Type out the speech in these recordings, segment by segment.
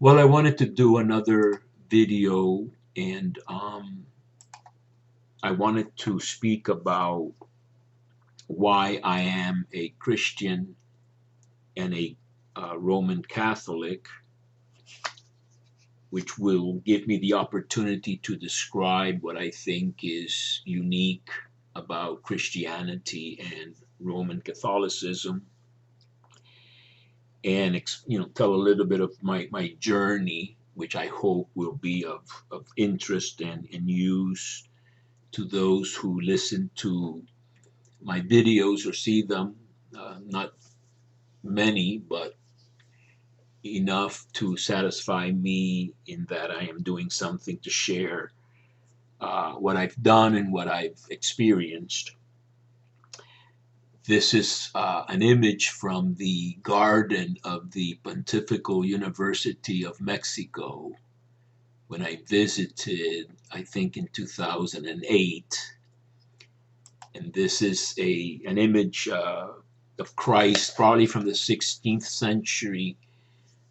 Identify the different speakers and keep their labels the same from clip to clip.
Speaker 1: Well, I wanted to do another video, and I wanted to speak about why I am a Christian and a Roman Catholic, which will give me the opportunity to describe what I think is unique about Christianity and Roman Catholicism, and tell a little bit of my journey, which I hope will be of interest and use to those who listen to my videos or see them. Not many, but enough to satisfy me in that I am doing something to share what I've done and what I've experienced. This is an image from the garden of the Pontifical University of Mexico when I visited, I think in 2008. And this is an image of Christ, probably from the 16th century,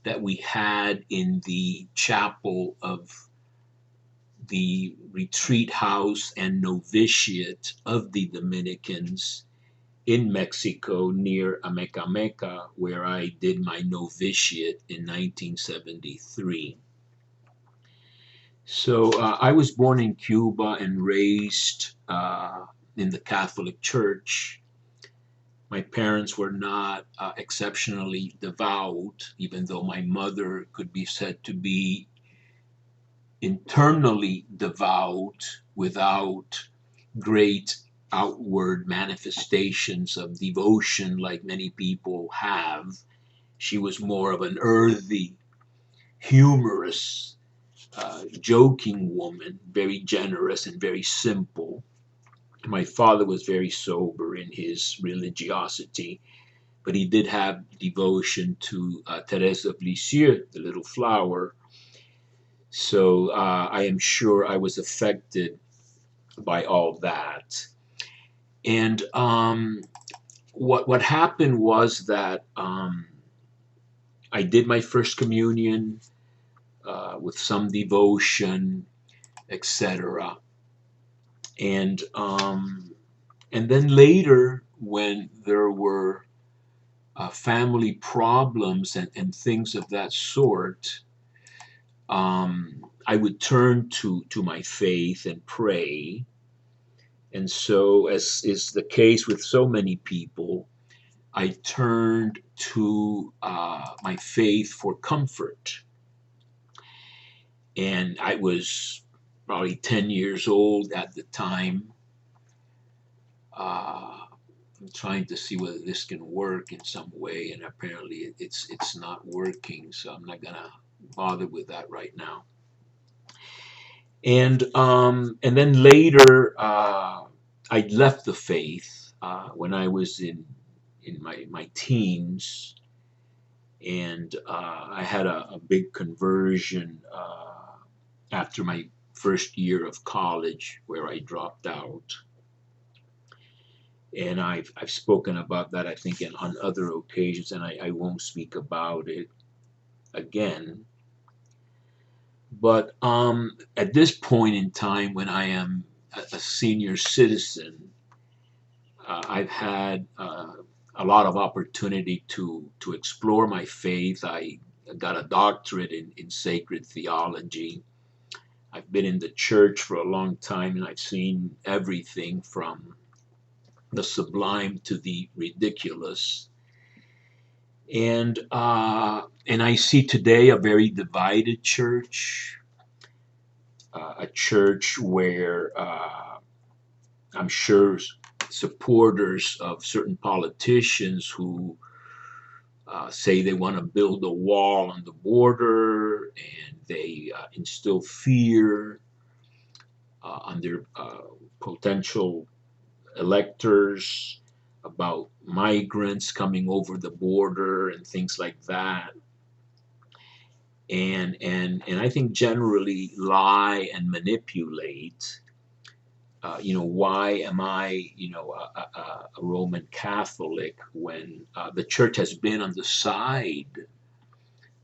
Speaker 1: that we had in the chapel of the retreat house and novitiate of the Dominicans in Mexico near Amecameca, where I did my novitiate in 1973. So I was born in Cuba and raised in the Catholic Church. My parents were not exceptionally devout, even though my mother could be said to be internally devout without great outward manifestations of devotion like many people have. She was more of an earthy, humorous, joking woman, very generous and very simple. My father was very sober in his religiosity, but he did have devotion to Thérèse of Lisieux, the little flower. So I am sure I was affected by all that. And what happened was that I did my first communion with some devotion, etc. And then later, when there were family problems and things of that sort, I would turn to my faith and pray. And so, as is the case with so many people, I turned to my faith for comfort. And I was probably 10 years old at the time. I'm trying to see whether this can work in some way, and apparently it's not working, so I'm not gonna bother with that right now. And then later, I left the faith when I was in my teens, and I had a big conversion after my first year of college, where I dropped out. And I've spoken about that, I think, on other occasions, and I won't speak about it again. But at this point in time, when I am a senior citizen, I've had a lot of opportunity to explore my faith. I got a doctorate in sacred theology. I've been in the church for a long time, and I've seen everything from the sublime to the ridiculous. And I see today a very divided church, a church where I'm sure supporters of certain politicians who say they want to build a wall on the border, and they instill fear on their potential electors about migrants coming over the border and things like that. And I think generally lie and manipulate. Why am I, a Roman Catholic when the church has been on the side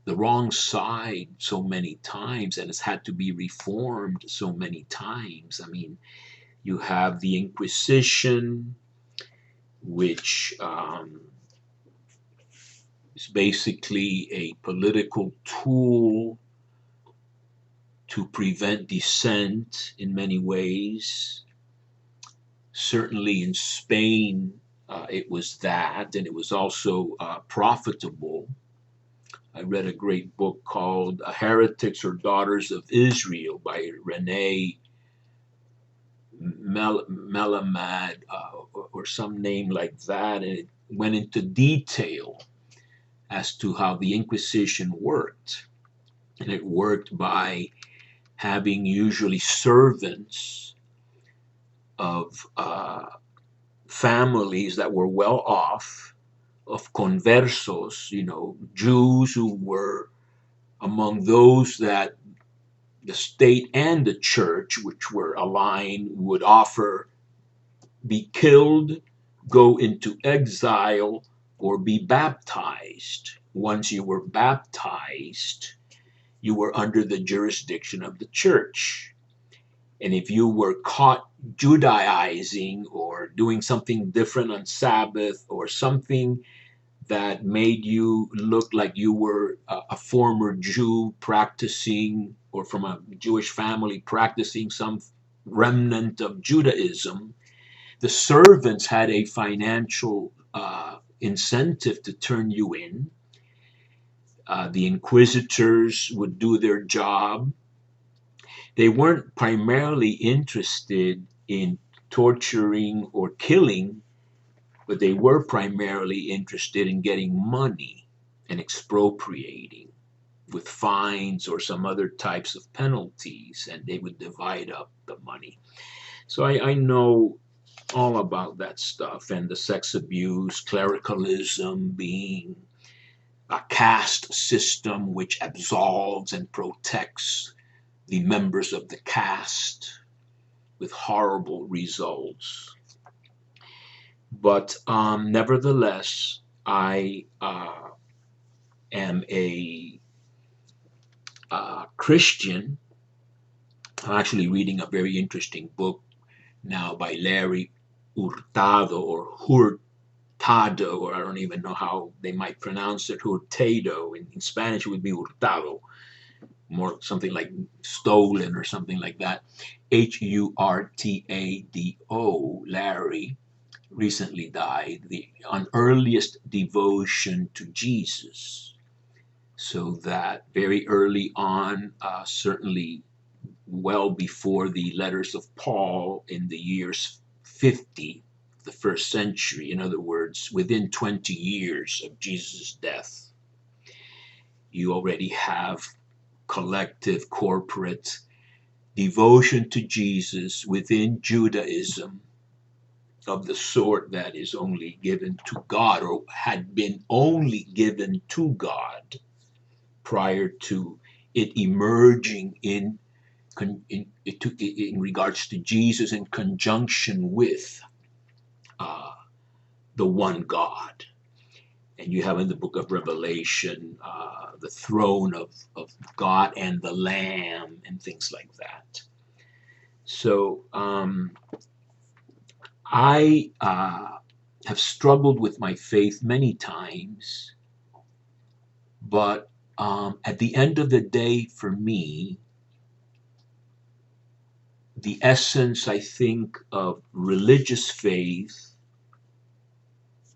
Speaker 1: the wrong side so many times, and it's had to be reformed so many times. I mean, you have the Inquisition, which is basically a political tool to prevent dissent in many ways. Certainly in Spain, it was that, and it was also profitable. I read a great book called Heretics or Daughters of Israel by Renee Melamad, or some name like that, and it went into detail as to how the Inquisition worked. And it worked by having usually servants of families that were well off, of conversos, Jews who were among those that the state and the church, which were aligned, would offer be killed, go into exile, or be baptized. Once you were baptized, you were under the jurisdiction of the church. And if you were caught Judaizing or doing something different on Sabbath or something that made you look like you were a former Jew practicing, or from a Jewish family practicing some remnant of Judaism, the servants had a financial incentive to turn you in. The inquisitors would do their job. They weren't primarily interested in torturing or killing, but they were primarily interested in getting money and expropriating with fines or some other types of penalties, and they would divide up the money. So I know all about that stuff, and the sex abuse, clericalism being a caste system which absolves and protects the members of the caste with horrible results. But nevertheless, I am a Christian. I'm actually reading a very interesting book now by Larry Hurtado, or Hurtado, or I don't even know how they might pronounce it, Hurtado. In Spanish, it would be Hurtado, more something like stolen or something like that. Hurtado, Larry, recently died, the earliest devotion to Jesus. So that very early on, certainly well before the letters of Paul in the years 50, the first century, in other words, within 20 years of Jesus' death, you already have collective, corporate devotion to Jesus within Judaism of the sort that is only given to God, or had been only given to God prior to it emerging in regards to Jesus in conjunction with the one God. And you have in the book of Revelation the throne of God and the Lamb and things like that. So I have struggled with my faith many times, but at the end of the day, for me, the essence, I think, of religious faith,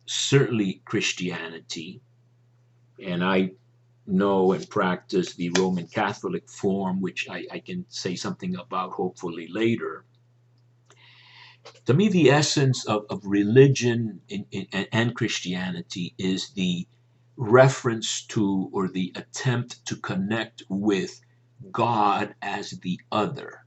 Speaker 1: certainly Christianity, and I know and practice the Roman Catholic form, which I can say something about hopefully later. To me, the essence of religion and Christianity is the reference to, or the attempt to connect with, God as the other.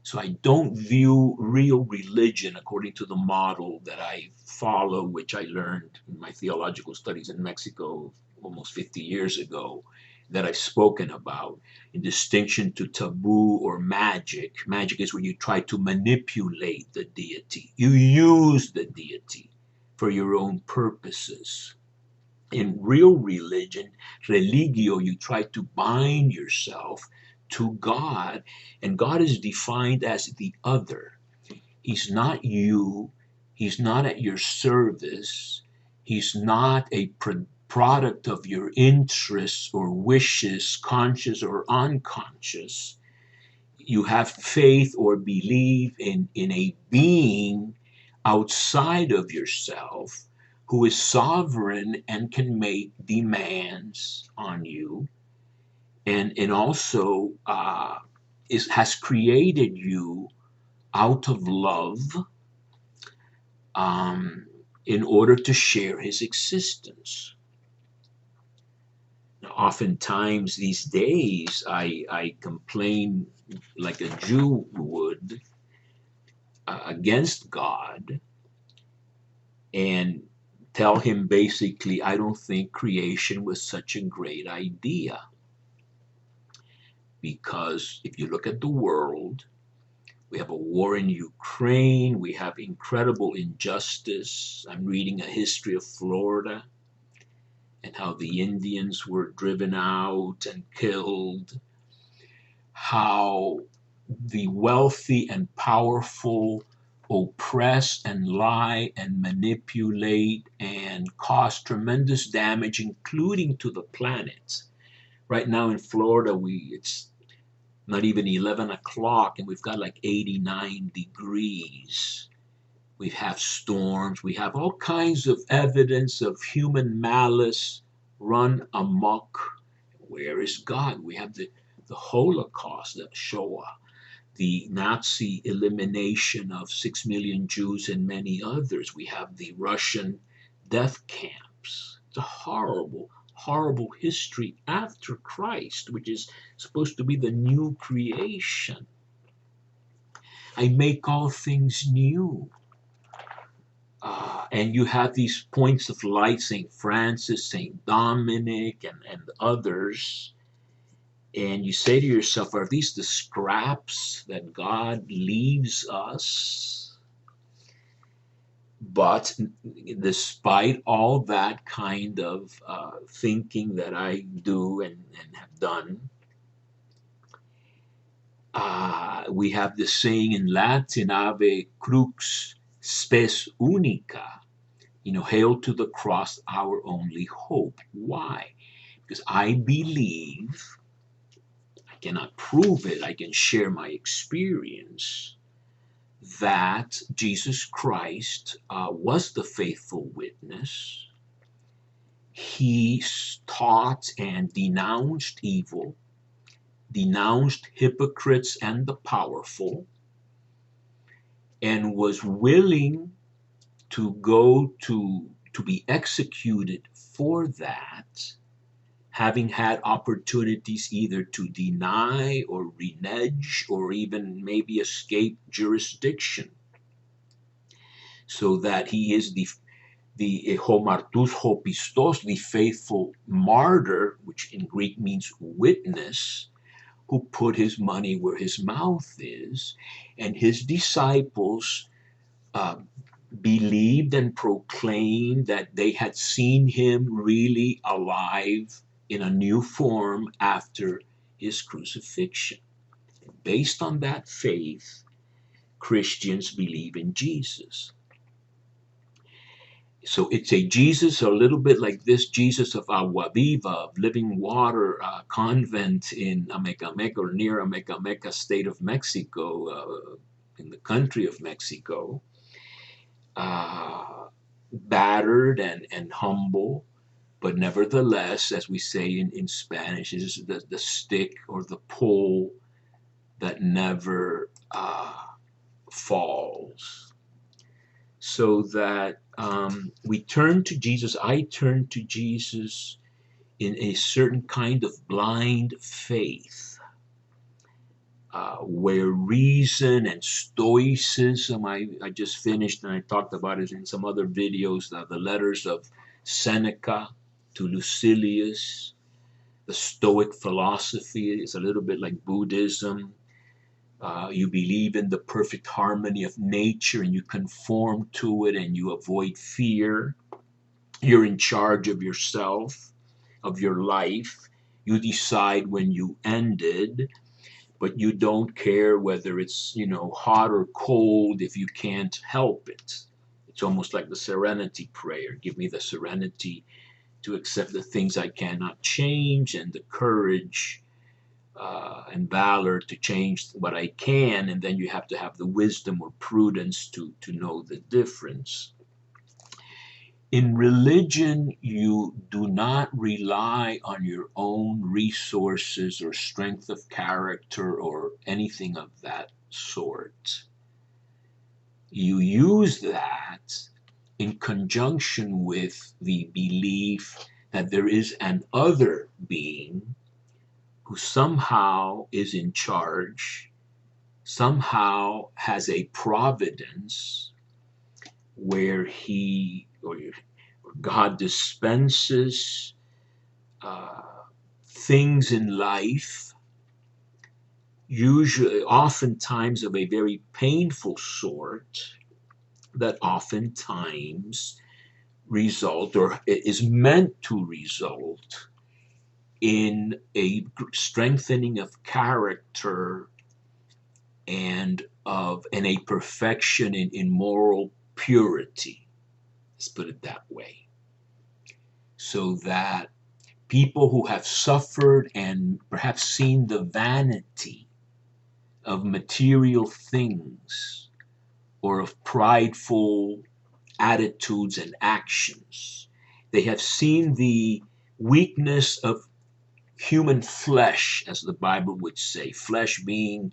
Speaker 1: So I don't view real religion according to the model that I follow, which I learned in my theological studies in Mexico almost 50 years ago, that I've spoken about, in distinction to taboo or magic. Magic is where you try to manipulate the deity. You use the deity for your own purposes. In real religion, religio, you try to bind yourself to God, and God is defined as the other. He's not you. He's not at your service. He's not a product of your interests or wishes, conscious or unconscious. You have faith or believe in a being outside of yourself who is sovereign and can make demands on you, and also has created you out of love, um, in order to share his existence. Now, oftentimes these days, I complain like a Jew would against God and tell him basically, I don't think creation was such a great idea. Because if you look at the world, we have a war in Ukraine, we have incredible injustice. I'm reading a history of Florida and how the Indians were driven out and killed, how the wealthy and powerful oppress and lie and manipulate and cause tremendous damage, including to the planet. Right now in Florida, it's not even 11 o'clock and we've got like 89 degrees. We have storms. We have all kinds of evidence of human malice run amok. Where is God? We have the Holocaust, the Shoah, the Nazi elimination of 6 million Jews and many others. We have the Russian death camps. It's a horrible, horrible history after Christ, which is supposed to be the new creation. I make all things new. And you have these points of light, St. Francis, St. Dominic, and others. And you say to yourself, are these the scraps that God leaves us? But despite all that kind of thinking that I do and have done, we have this saying in Latin, Ave crux spes unica. Hail to the cross, our only hope. Why? Because I believe, I cannot prove it, I can share my experience, that Jesus Christ was the faithful witness. He taught and denounced evil, denounced hypocrites and the powerful, and was willing to go to be executed for that, having had opportunities either to deny or renege or even maybe escape jurisdiction. So that he is the homartus hopistos, the faithful martyr, which in Greek means witness, who put his money where his mouth is, and his disciples uh, believed and proclaimed that they had seen him really alive in a new form after his crucifixion. And based on that faith, Christians believe in Jesus. So it's a Jesus a little bit like this Jesus of Agua Viva, of Living Water convent in Amecameca or near Amecameca, state of Mexico, in the country of Mexico. Battered and humble, but nevertheless, as we say in Spanish, is the stick or the pole that never falls. So that we turn to Jesus, I turn to Jesus in a certain kind of blind faith. Where reason and stoicism, I just finished and I talked about it in some other videos, the letters of Seneca to Lucilius. The Stoic philosophy is a little bit like Buddhism. You believe in the perfect harmony of nature and you conform to it and you avoid fear. You're in charge of yourself, of your life. You decide when you ended, but you don't care whether it's, hot or cold if you can't help it. It's almost like the serenity prayer. Give me the serenity to accept the things I cannot change, and the courage and valor to change what I can. And then you have to have the wisdom or prudence to know the difference. In religion, you do not rely on your own resources or strength of character or anything of that sort. You use that in conjunction with the belief that there is an other being who somehow is in charge, somehow has a providence where he or God dispenses uh, things in life, usually, oftentimes of a very painful sort, that oftentimes result or is meant to result in a strengthening of character and a perfection in moral purity. Let's put it that way. So that people who have suffered and perhaps seen the vanity of material things or of prideful attitudes and actions, they have seen the weakness of human flesh, as the Bible would say, flesh being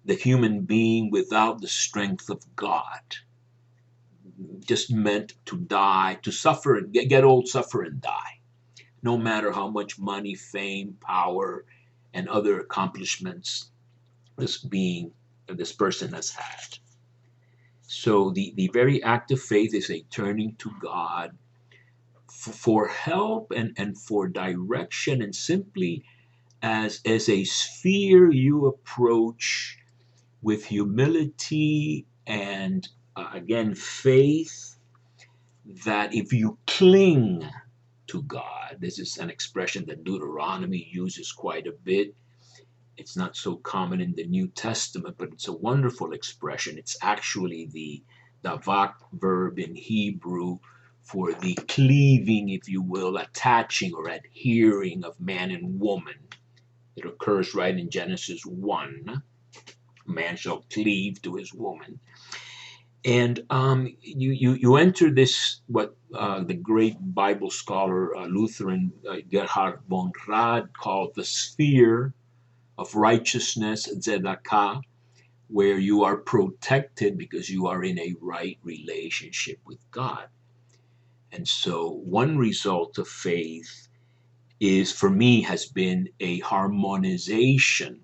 Speaker 1: the human being without the strength of God, just meant to die, to suffer, and get old, suffer, and die, no matter how much money, fame, power, and other accomplishments this person has had. So the very act of faith is a turning to God for help and for direction, and simply as a sphere you approach with humility and again faith, that if you cling to God, this is an expression that Deuteronomy uses quite a bit. It's not so common in the New Testament, but it's a wonderful expression. It's actually the davak verb in Hebrew for the cleaving, if you will, attaching or adhering of man and woman. It occurs right in Genesis 1. Man shall cleave to his woman. And you enter this, what the great Bible scholar, Lutheran Gerhard von Rad called the sphere of righteousness, tzedakah, where you are protected because you are in a right relationship with God. And so one result of faith is, for me, has been a harmonization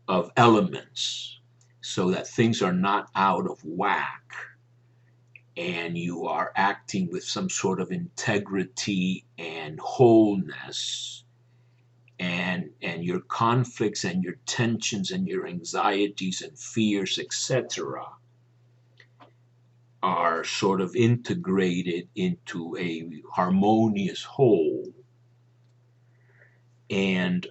Speaker 1: of elements so that things are not out of whack and you are acting with some sort of integrity and wholeness, and your conflicts and your tensions and your anxieties and fears, etc., are sort of integrated into a harmonious whole, and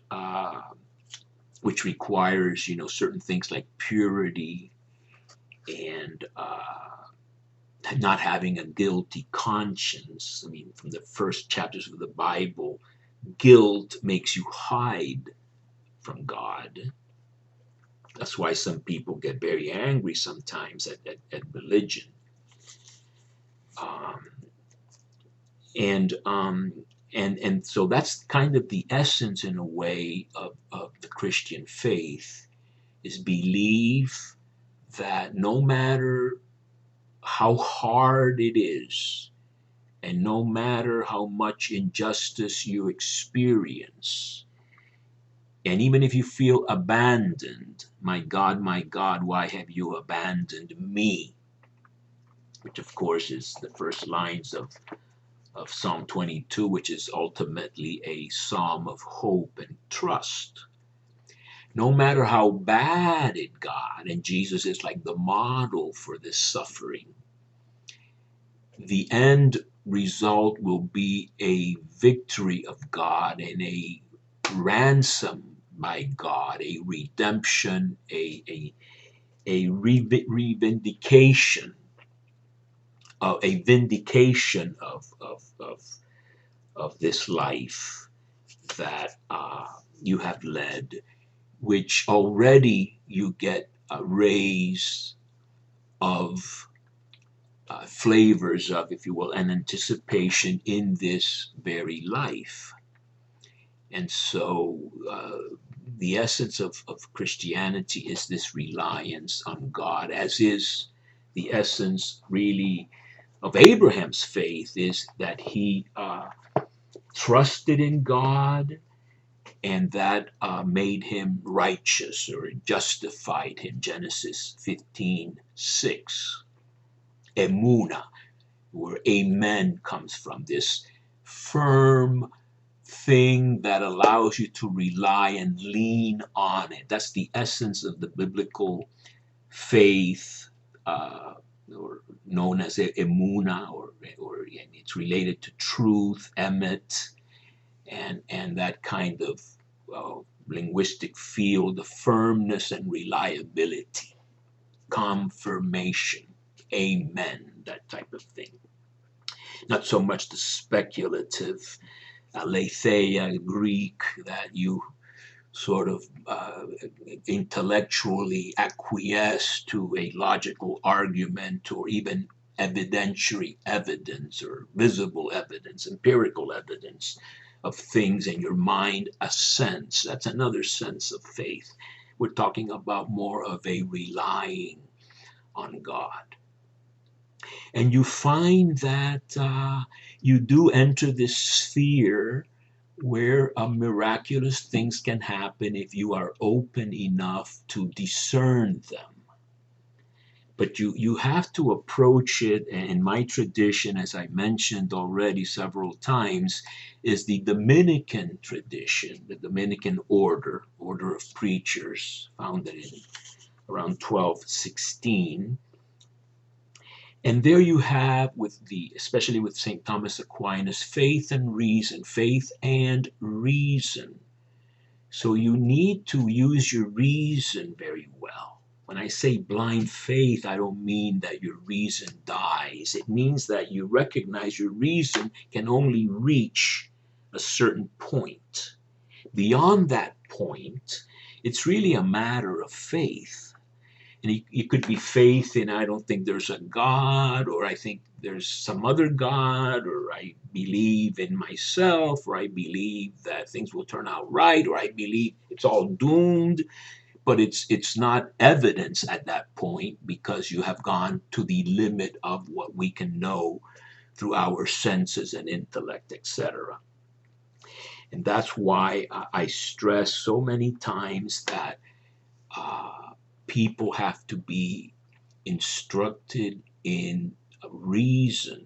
Speaker 1: which requires, certain things like purity and not having a guilty conscience. I mean, from the first chapters of the Bible, guilt makes you hide from God. That's why some people get very angry sometimes at religion. Um, and so that's kind of the essence, in a way, of the Christian faith, is believe that no matter how hard it is, and no matter how much injustice you experience, and even if you feel abandoned, my God, why have you abandoned me? Which, of course, is the first lines of Psalm 22, which is ultimately a psalm of hope and trust. No matter how bad it got, and Jesus is like the model for this suffering, the end result will be a victory of God and a ransom by God, a redemption, a revindication, a vindication of this life that you have led, which already you get a raise of flavors of, if you will, an anticipation in this very life. And so the essence of Christianity is this reliance on God, as is the essence really of Abraham's faith, is that he trusted in God, and that made him righteous or justified him. Genesis 15:6. Emuna, where amen comes from, this firm thing that allows you to rely and lean on it. That's the essence of the biblical faith, or known as emuna, or it's related to truth, emet, and that kind of linguistic field, the firmness and reliability, confirmation, amen, that type of thing. Not so much the speculative aletheia Greek that you sort of intellectually acquiesce to a logical argument, or even evidentiary evidence or visible evidence, empirical evidence of things in your mind, a sense. That's another sense of faith. We're talking about more of a relying on God. And you find that you do enter this sphere where miraculous things can happen if you are open enough to discern them. But you have to approach it, and my tradition, as I mentioned already several times, is the Dominican tradition, the Dominican order of preachers, founded in around 1216. And there you have, especially with St. Thomas Aquinas, faith and reason, faith and reason. So you need to use your reason very well. When I say blind faith, I don't mean that your reason dies. It means that you recognize your reason can only reach a certain point. Beyond that point, it's really a matter of faith. And it could be faith in, I don't think there's a God, or I think there's some other God, or I believe in myself, or I believe that things will turn out right, or I believe it's all doomed. But it's not evidence at that point, because you have gone to the limit of what we can know through our senses and intellect, etc. And that's why I stress so many times that people have to be instructed in reason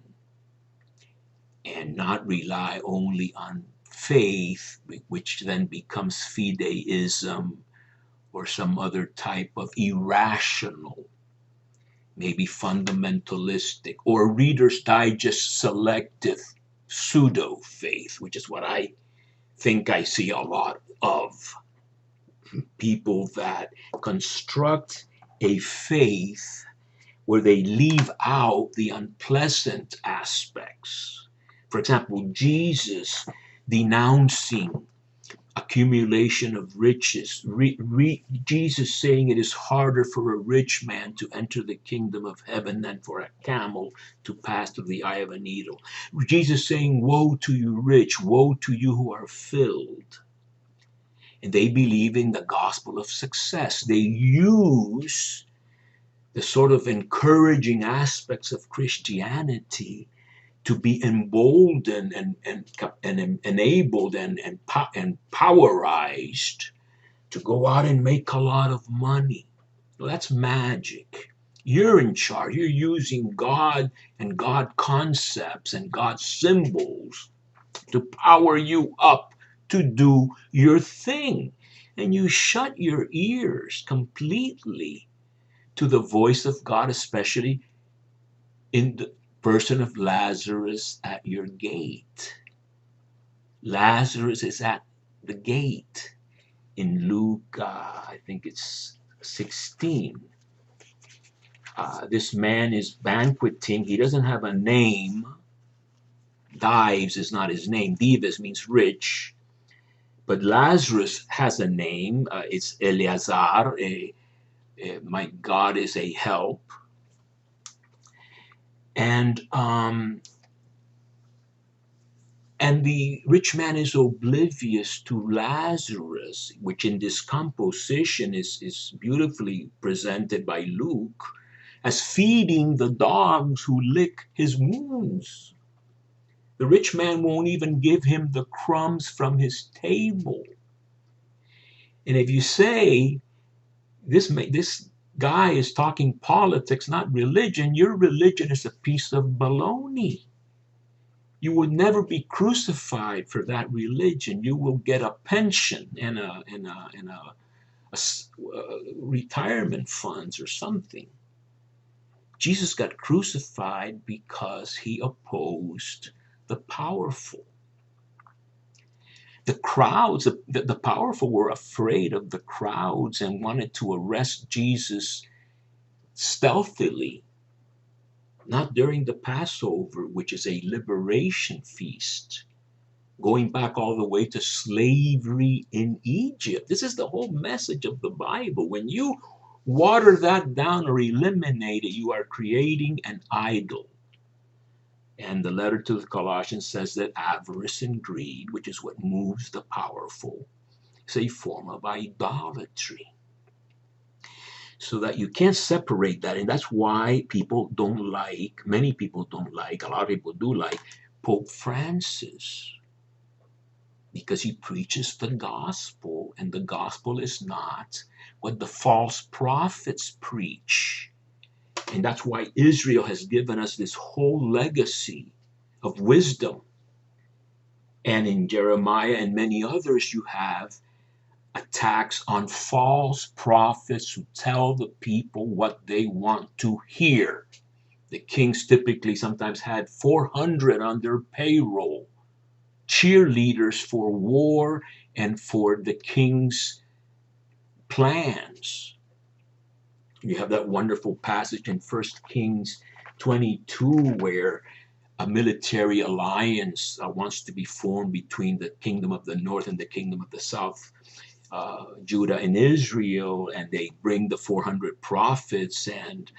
Speaker 1: and not rely only on faith, which then becomes fideism or some other type of irrational, maybe fundamentalistic, or Reader's Digest selective pseudo faith, which is what I think I see a lot of. People that construct a faith where they leave out the unpleasant aspects. For example, Jesus denouncing accumulation of riches. Jesus saying it is harder for a rich man to enter the kingdom of heaven than for a camel to pass through the eye of a needle. Jesus saying, woe to you rich, woe to you who are filled. And they believe in the gospel of success. They use the sort of encouraging aspects of Christianity to be emboldened and enabled and powerized to go out and make a lot of money. Well, that's magic. You're in charge. You're using God and God concepts and God symbols to power you up to do your thing. And you shut your ears completely to the voice of God, especially in Person of Lazarus at your gate. Lazarus is at the gate. In Luke, I think it's 16. This man is banqueting. He doesn't have a name. Dives is not his name. Dives means rich. But Lazarus has a name. It's Eleazar. My God is a help. And the rich man is oblivious to Lazarus, which in this composition is beautifully presented by Luke as feeding the dogs who lick his wounds. The rich man won't even give him the crumbs from his table. And if you say this guy is talking politics, not religion, your religion is a piece of baloney. You will never be crucified for that religion. You will get a pension and a retirement funds or something. Jesus got crucified because he opposed the powerful. The crowds, the powerful were afraid of the crowds and wanted to arrest Jesus stealthily, not during the Passover, which is a liberation feast, going back all the way to slavery in Egypt. This is the whole message of the Bible. When you water that down or eliminate it, you are creating an idol. And the letter to the Colossians says that avarice and greed, which is what moves the powerful, is a form of idolatry. So that you can't separate that. And that's why people don't like, many people don't like, a lot of people do like Pope Francis. Because he preaches the gospel, and the gospel is not what the false prophets preach. And that's why Israel has given us this whole legacy of wisdom. And in Jeremiah and many others, you have attacks on false prophets who tell the people what they want to hear. The kings typically sometimes had 400 on their payroll, cheerleaders for war and for the king's plans. You have that wonderful passage in 1 Kings 22 where a military alliance wants to be formed between the kingdom of the north and the kingdom of the south, Judah and Israel, and they bring the 400 prophets, and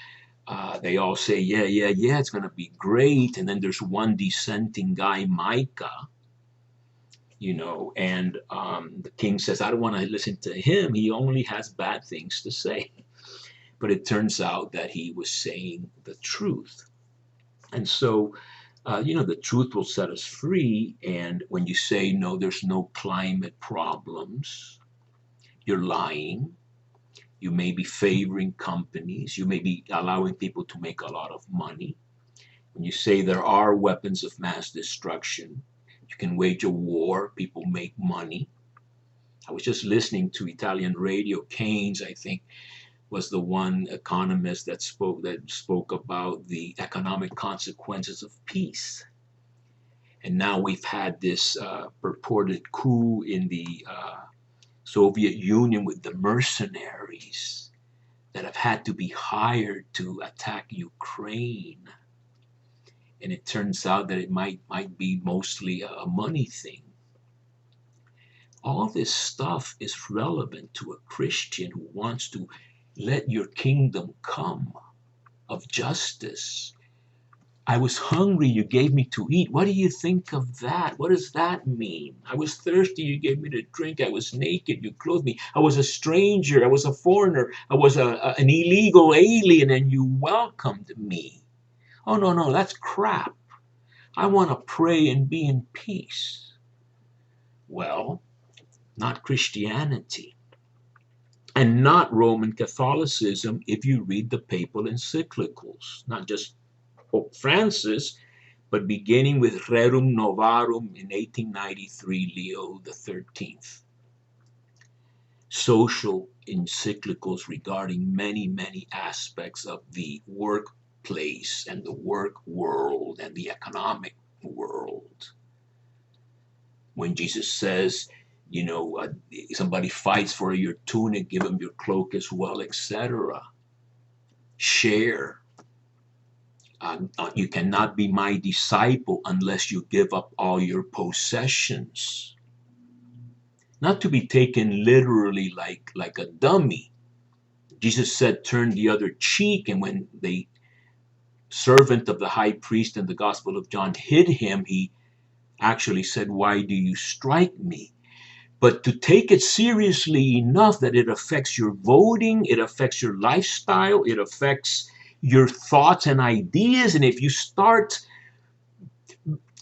Speaker 1: they all say, yeah, it's going to be great. And then there's one dissenting guy, Micah, and the king says, I don't want to listen to him. He only has bad things to say. But it turns out that he was saying the truth. And so, the truth will set us free. And when you say, no, there's no climate problems, you're lying. You may be favoring companies. You may be allowing people to make a lot of money. When you say there are weapons of mass destruction, you can wage a war, people make money. I was just listening to Italian radio. Keynes, I think, was the one economist that spoke about the economic consequences of peace. And now we've had this purported coup in the Soviet Union with the mercenaries that have had to be hired to attack Ukraine. And it turns out that it might be mostly a money thing. All this stuff is relevant to a Christian who wants to let your kingdom come of justice. I was hungry, you gave me to eat. What do you think of that? What does that mean? I was thirsty, you gave me to drink. I was naked, you clothed me. I was a stranger, I was a foreigner. I was an illegal alien, and you welcomed me. Oh, no, that's crap. I want to pray and be in peace. Well, not Christianity. And not Roman Catholicism if you read the papal encyclicals. Not just Pope Francis, but beginning with Rerum Novarum in 1893, Leo XIII. Social encyclicals regarding many, many aspects of the work workplace and the work world and the economic world. When Jesus says, somebody fights for your tunic, give them your cloak as well, etc. Share. You cannot be my disciple unless you give up all your possessions. Not to be taken literally like a dummy. Jesus said, turn the other cheek, and when the servant of the high priest in the Gospel of John hit him, he actually said, why do you strike me? But to take it seriously enough that it affects your voting, it affects your lifestyle, it affects your thoughts and ideas. And if you start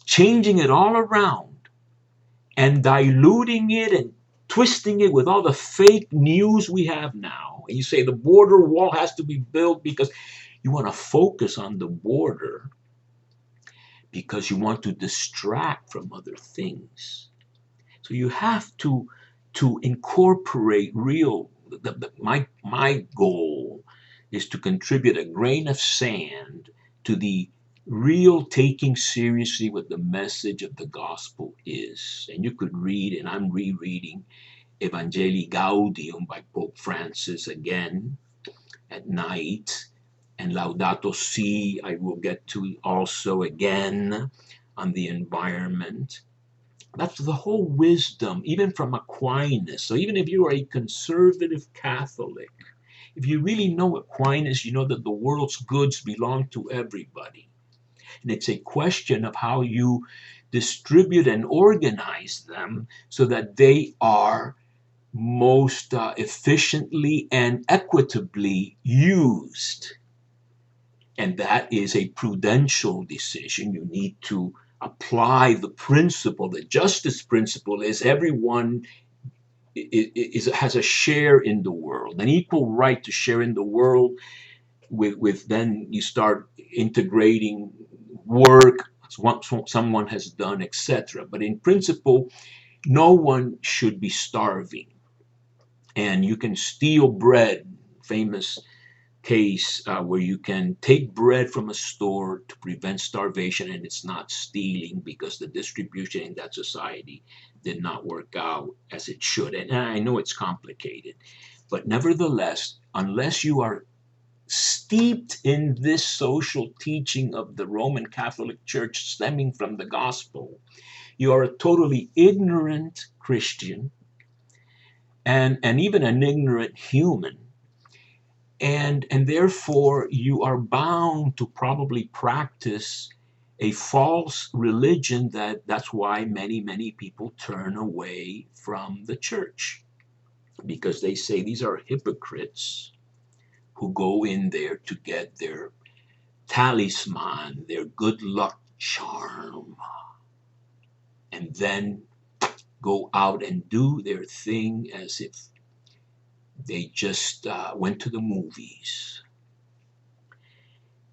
Speaker 1: changing it all around and diluting it and twisting it with all the fake news we have now, and you say the border wall has to be built because you want to focus on the border because you want to distract from other things. So you have to incorporate real. My goal is to contribute a grain of sand to the real taking seriously what the message of the gospel is. And you could read, and I'm rereading Evangelii Gaudium by Pope Francis again at night, and Laudato Si I will get to also again on the environment. That's the whole wisdom, even from Aquinas. So even if you are a conservative Catholic, if you really know Aquinas, you know that the world's goods belong to everybody. And it's a question of how you distribute and organize them so that they are most efficiently and equitably used. And that is a prudential decision. You need to apply the principle. The justice principle is everyone has a share in the world, an equal right to share in the world. With then you start integrating work, what someone has done, etc. But in principle, no one should be starving. And you can steal bread, famous case where you can take bread from a store to prevent starvation, and it's not stealing because the distribution in that society did not work out as it should. And I know it's complicated, but nevertheless, unless you are steeped in this social teaching of the Roman Catholic Church stemming from the gospel, you are a totally ignorant Christian and even an ignorant human. And therefore you are bound to probably practice a false religion. That's why many people turn away from the church, because they say these are hypocrites who go in there to get their talisman, their good luck charm, and then go out and do their thing as if they just went to the movies.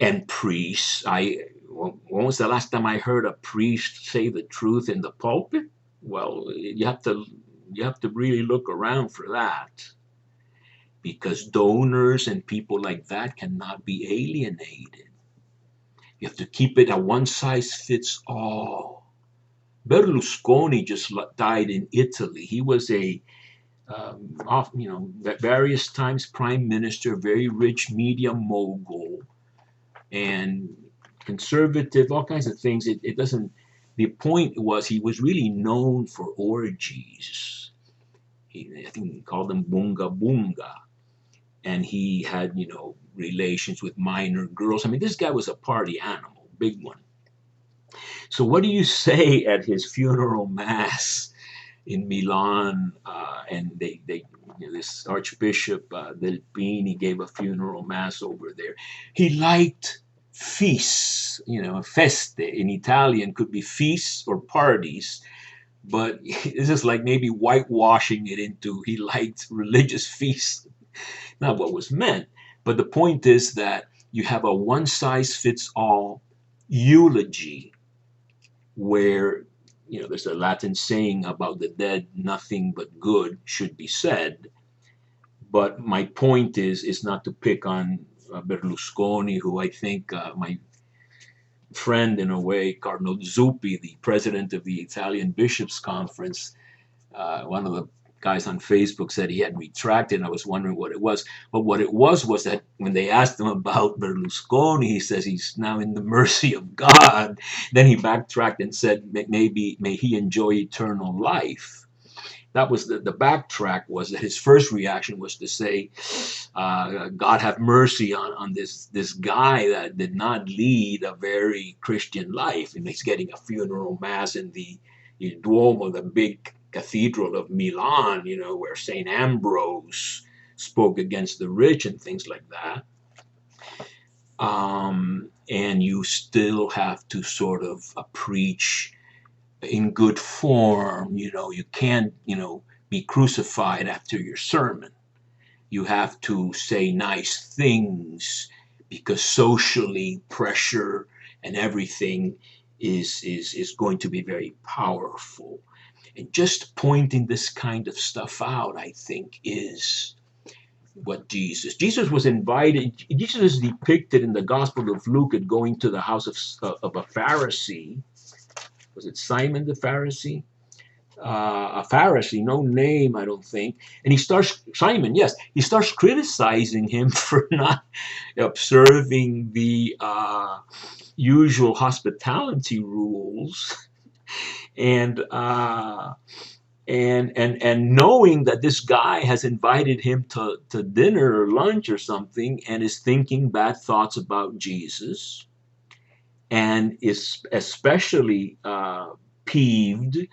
Speaker 1: And priests, when was the last time I heard a priest say the truth in the pulpit? Well, you have to really look around for that, because donors and people like that cannot be alienated. You have to keep it a one size fits all. Berlusconi just died in Italy. He was various times prime minister, very rich media mogul, and conservative, all kinds of things. It doesn't. The point was he was really known for orgies. I think he called them bunga bunga, and he had relations with minor girls. I mean, this guy was a party animal, big one. So what do you say at his funeral mass in Milan? And this Archbishop Delpini gave a funeral mass over there. He liked feasts, feste in Italian could be feasts or parties, but this is like maybe whitewashing it into he liked religious feasts. Not what was meant, but the point is that you have a one size fits all eulogy where there's a Latin saying about the dead, nothing but good should be said. But my point is not to pick on Berlusconi, who I think my friend in a way, Cardinal Zuppi, the president of the Italian Bishops' Conference, one of the guys on Facebook said he had retracted, and I was wondering what it was. But what it was that when they asked him about Berlusconi, he says he's now in the mercy of God. Then he backtracked and said, maybe may he enjoy eternal life. That was the backtrack was that his first reaction was to say, God have mercy on this guy that did not lead a very Christian life. And he's getting a funeral mass in the Duomo, the big cathedral of Milan, where St. Ambrose spoke against the rich and things like that. And you still have to sort of preach in good form. You can't, be crucified after your sermon. You have to say nice things because socially pressure and everything is going to be very powerful. And just pointing this kind of stuff out, I think, is what Jesus was invited. Jesus is depicted in the Gospel of Luke at going to the house of a Pharisee. Was it Simon the Pharisee? A Pharisee, no name, I don't think. And he starts criticizing him for not observing the usual hospitality rules, and knowing that this guy has invited him to dinner or lunch or something, and is thinking bad thoughts about Jesus, and is especially peeved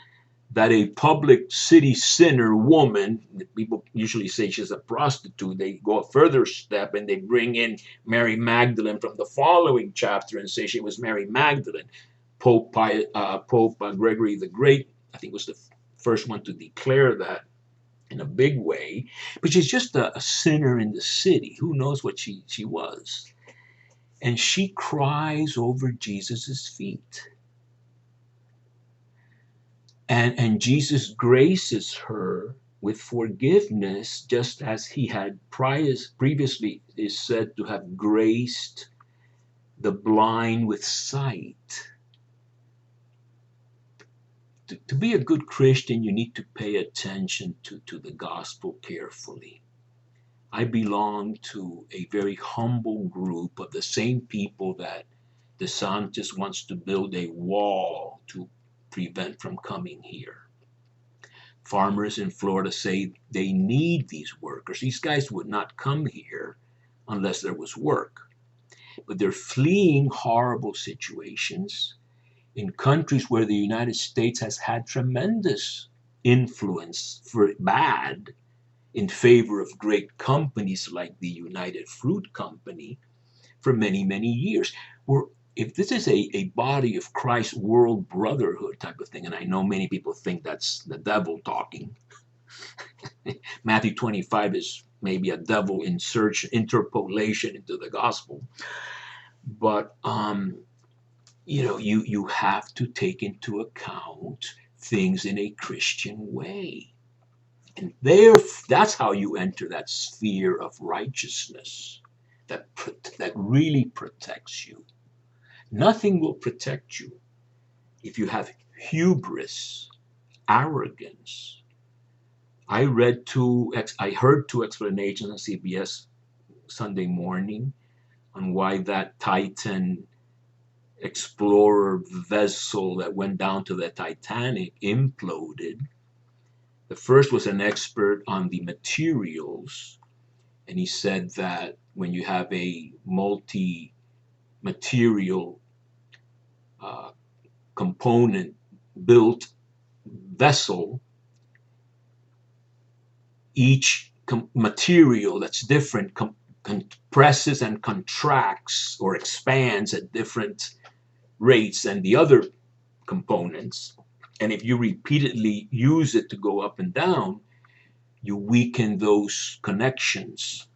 Speaker 1: that a public city sinner woman, people usually say she's a prostitute, they go a further step and they bring in Mary Magdalene from the following chapter and say she was Mary Magdalene. Pope Gregory the Great, I think, was the first one to declare that in a big way. But she's just a sinner in the city. Who knows what she was? And she cries over Jesus's feet. And Jesus graces her with forgiveness, just as he had previously is said to have graced the blind with sight. To be a good Christian, you need to pay attention to the gospel carefully. I belong to a very humble group of the same people that DeSantis wants to build a wall to prevent from coming here. Farmers in Florida say they need these workers. These guys would not come here unless there was work. But they're fleeing horrible situations in countries where the United States has had tremendous influence for bad in favor of great companies like the United Fruit Company for many, many years. If this is a body of Christ world brotherhood type of thing, and I know many people think that's the devil talking. Matthew 25 is maybe a devil interpolation into the gospel. But you have to take into account things in a Christian way. And that's how you enter that sphere of righteousness that really protects you. Nothing will protect you if you have hubris, arrogance. I heard two explanations on CBS Sunday morning on why that Titan explorer vessel that went down to the Titanic imploded. The first was an expert on the materials, and he said that when you have a multi-material component built vessel, each material that's different compresses and contracts or expands at different rates than the other components. And if you repeatedly use it to go up and down, you weaken those connections.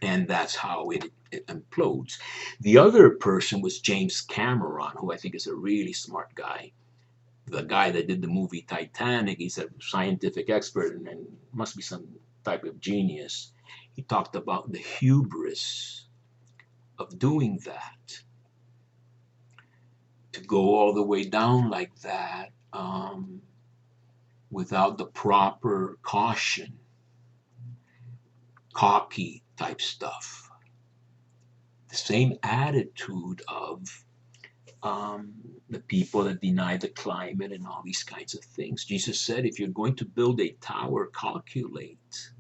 Speaker 1: And that's how it implodes. The other person was James Cameron, who I think is a really smart guy. The guy that did the movie Titanic, he's a scientific expert and must be some type of genius. He talked about the hubris of doing that. To go all the way down like that without the proper caution, cocky type stuff. The same attitude of the people that deny the climate and all these kinds of things. Jesus said, if you're going to build a tower, calculate,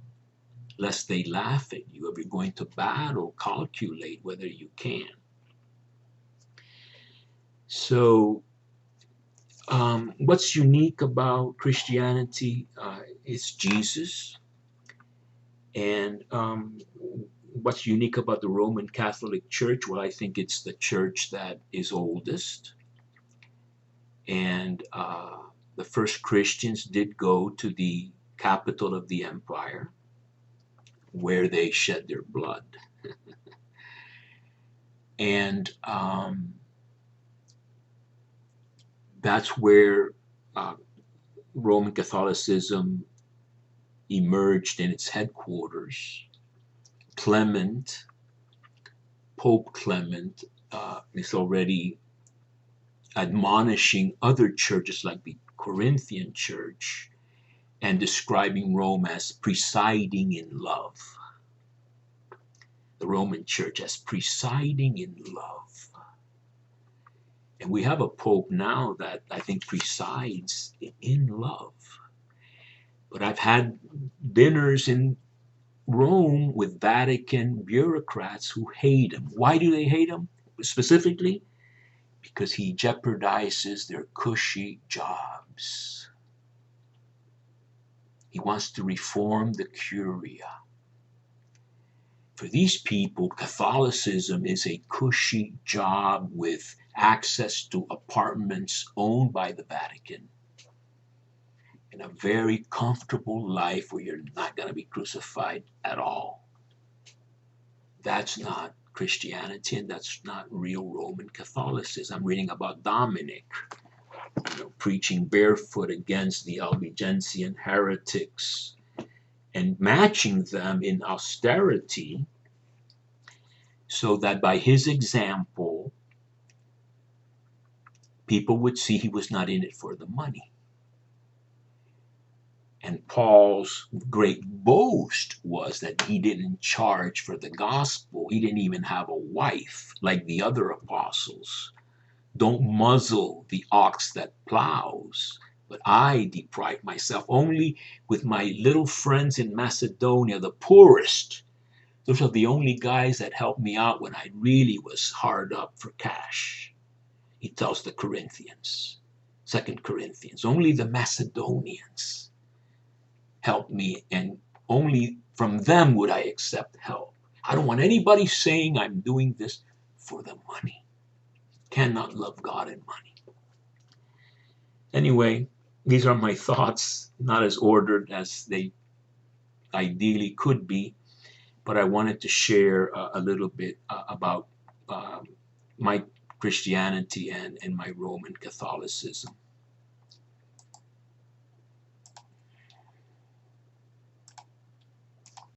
Speaker 1: lest they laugh at you. If you're going to battle, calculate whether you can. So, what's unique about Christianity is Jesus. And what's unique about the Roman Catholic Church? Well, I think it's the church that is oldest. And the first Christians did go to the capital of the empire, where they shed their blood. And that's where Roman Catholicism emerged in its headquarters. Pope Clement, is already admonishing other churches like the Corinthian church and describing Rome as presiding in love. The Roman church as presiding in love. And we have a pope now that I think presides in love. But I've had dinners in Rome with Vatican bureaucrats who hate him. Why do they hate him specifically? Because he jeopardizes their cushy jobs. He wants to reform the Curia. For these people, Catholicism is a cushy job with access to apartments owned by the Vatican and a very comfortable life where you're not going to be crucified at all. That's not Christianity, and that's not real Roman Catholicism. I'm reading about Dominic, preaching barefoot against the Albigensian heretics and matching them in austerity, so that by his example, people would see he was not in it for the money. And Paul's great boast was that he didn't charge for the gospel. He didn't even have a wife like the other apostles. Don't muzzle the ox that plows, but I deprive myself only with my little friends in Macedonia, the poorest. Those are the only guys that helped me out when I really was hard up for cash. He tells the Corinthians, 2 Corinthians, only the Macedonians helped me, and only from them would I accept help. I don't want anybody saying I'm doing this for the money. Cannot love God and money. Anyway, these are my thoughts, not as ordered as they ideally could be, but I wanted to share a little bit about my Christianity and my Roman Catholicism.